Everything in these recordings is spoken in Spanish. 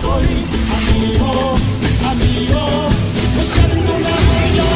soy amigo, amigo, buscando una huella.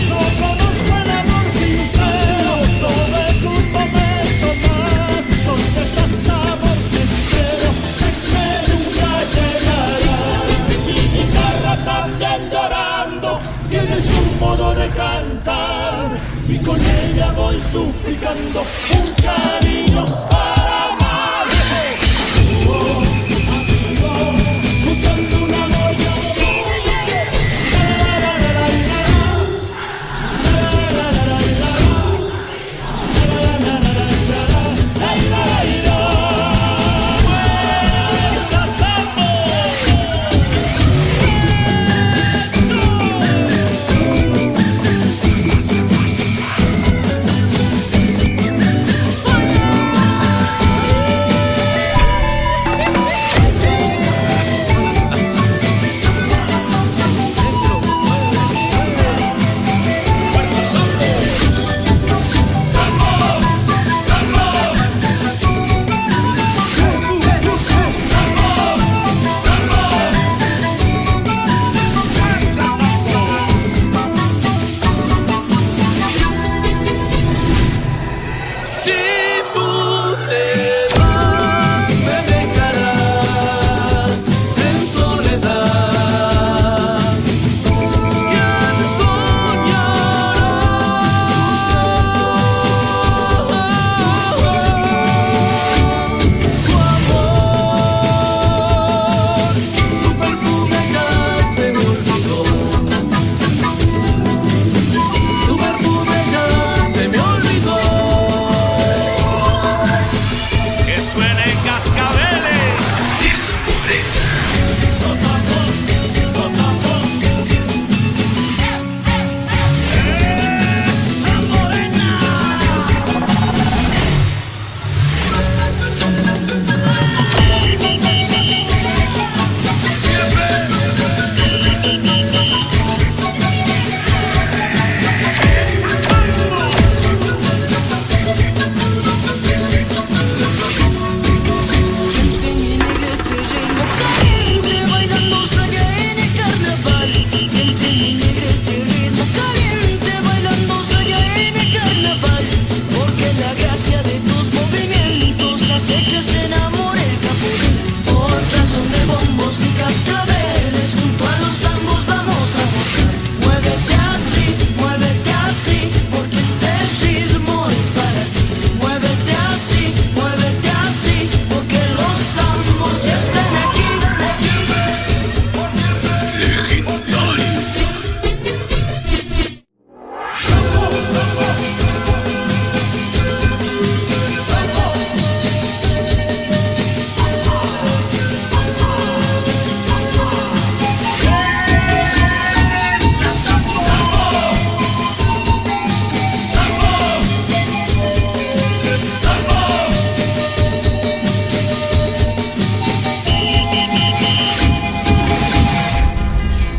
No conozco el amor sincero, todo es un momento más, donde estás amor sincero, sé que nunca llegará. Mi guitarra también llorando, tiene su modo de cantar, y con ella voy suplicando un cariño para amar. Amigo, amigo, buscando un amor de amor.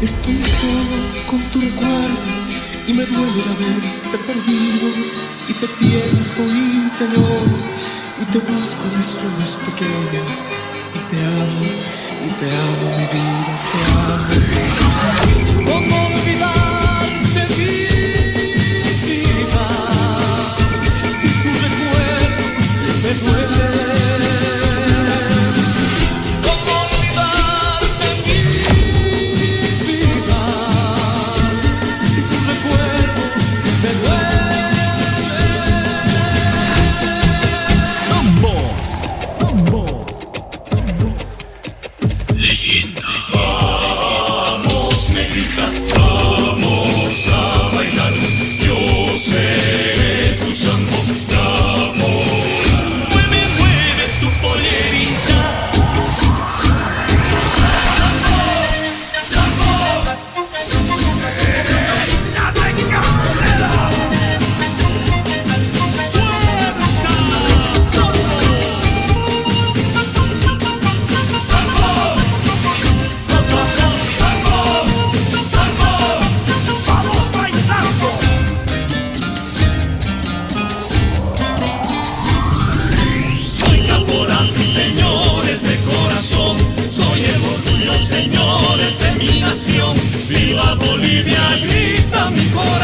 Estoy solo con tu recuerdo y me duele haberte perdido. Y te pienso y te lloro y te busco en mis sueños pequeños. Y te amo, mi vida, te amo. ¿Cómo olvidarte, mi vida? Si tu recuerdo me duele. Seré tu santo amor. Mueve, mueve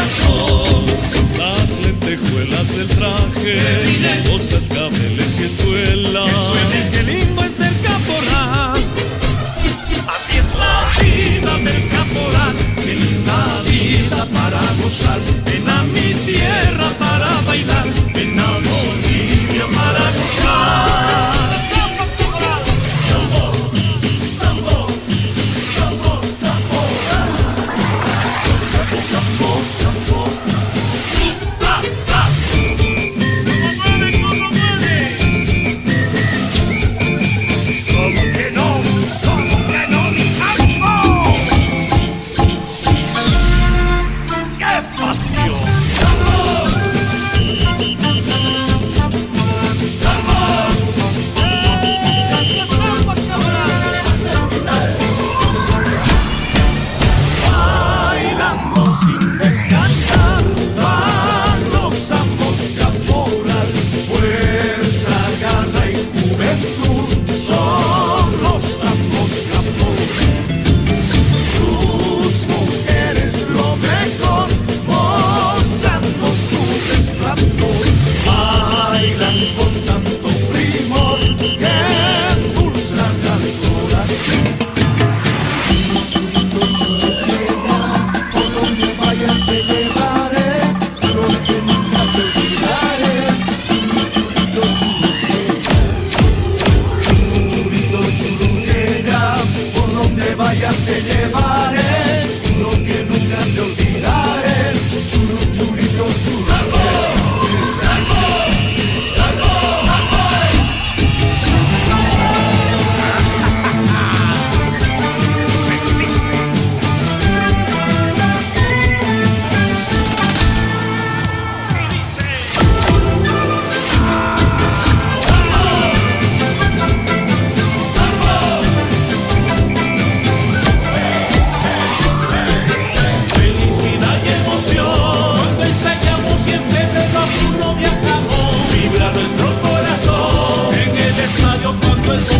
corazón. Las lentejuelas del traje, los cascabeles y espuelas. Que suene, qué lindo es el caporal. Así es la vida del caporal. Qué linda vida para gozar. Ven a mi tierra para bailar. Ven a Bolivia para gozar.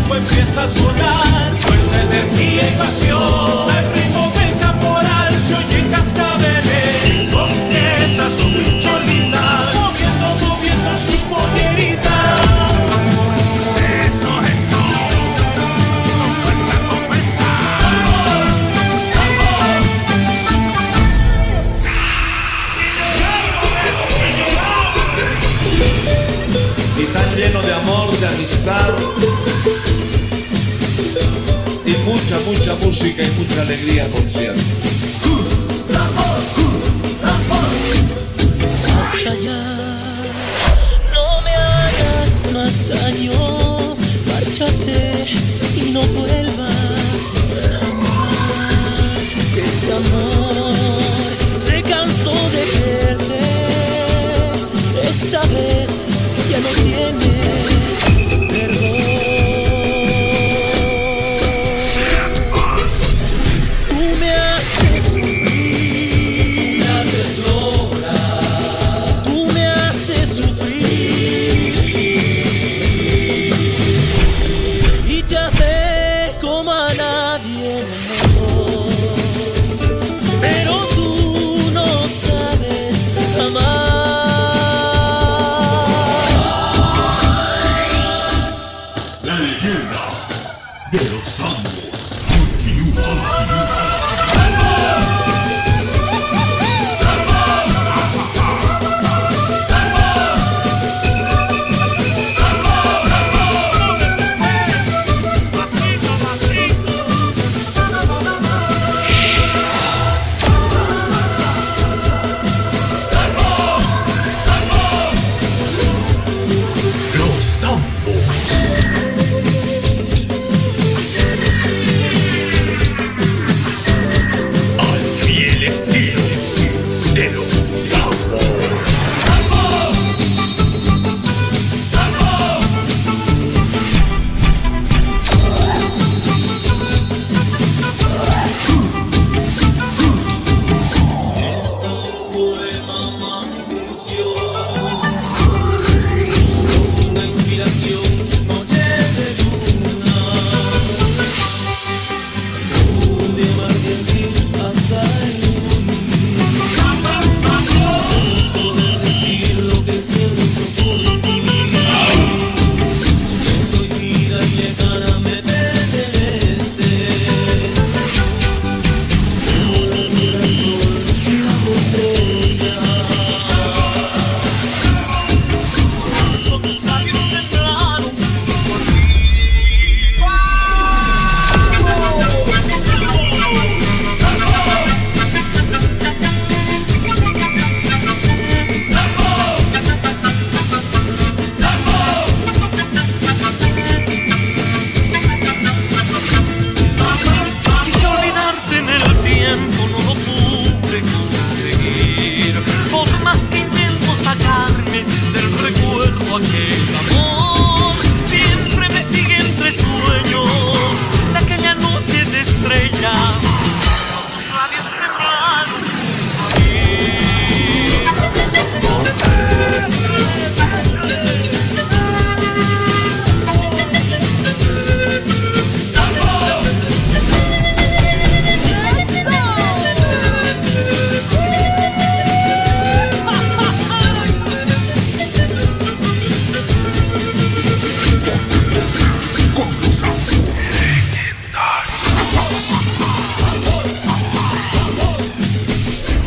Empieza a sonar, fuerza, energía y pasión. El ritmo del caporal se oye en cascabeles, coquetas o bicholitas, moviendo sus polleritas. Eso es todo, con fuerza. Y tan lleno de amor, de amistad, y mucha música y mucha alegría, por cierto. Hasta allá, no me hagas más daño, márchate y no vuelvas jamás. Que este amor se cansó de perder, esta vez ya no tienes perdón.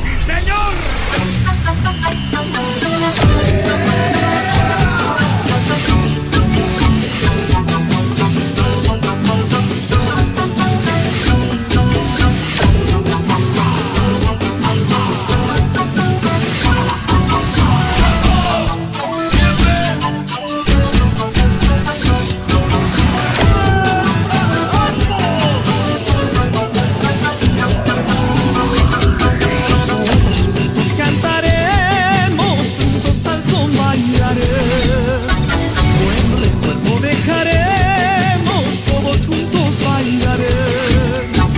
¡Sí, señor! Cantaremos, juntos al son bailaremos. Buen recuerdo dejaremos, todos juntos bailaremos.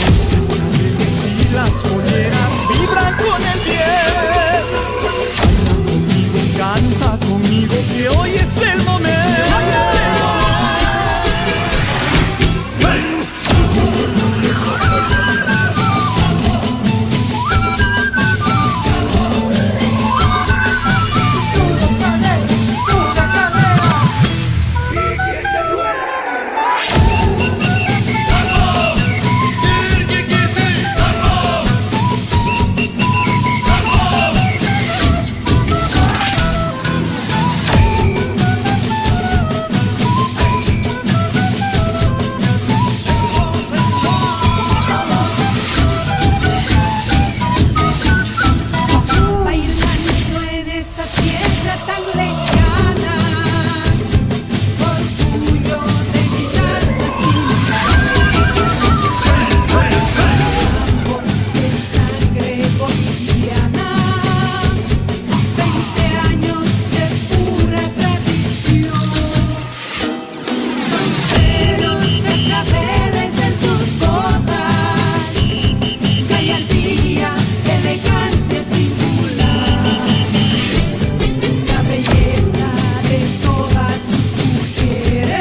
Los cascabeles y las polleras vibran con el pies. Baila conmigo, canta conmigo, que hoy es el momento. Bailando en esta tierra tan lejana, orgullo de mi raza voz de sangre boliviana, 20 años de pura tradición, banderos de claveles en sus botas, gallardía, elegancia singular, la belleza de todas sus mujeres,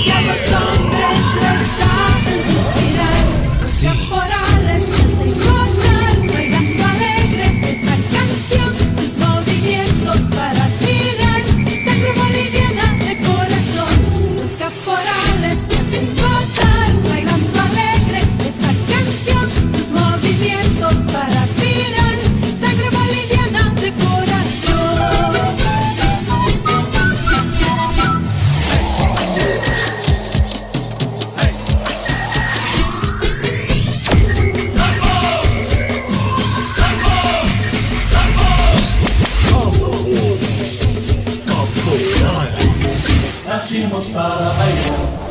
que a los hombres les hacen suspirar. Así. Caporales me hacen gozar, bailando alegre esta canción, sus movimientos para tirar sangre boliviana de corazón. Los caporales me hacen gozar, bailando alegre esta canción, sus movimientos para tirar sangre boliviana de corazón. Nacimos para bailar.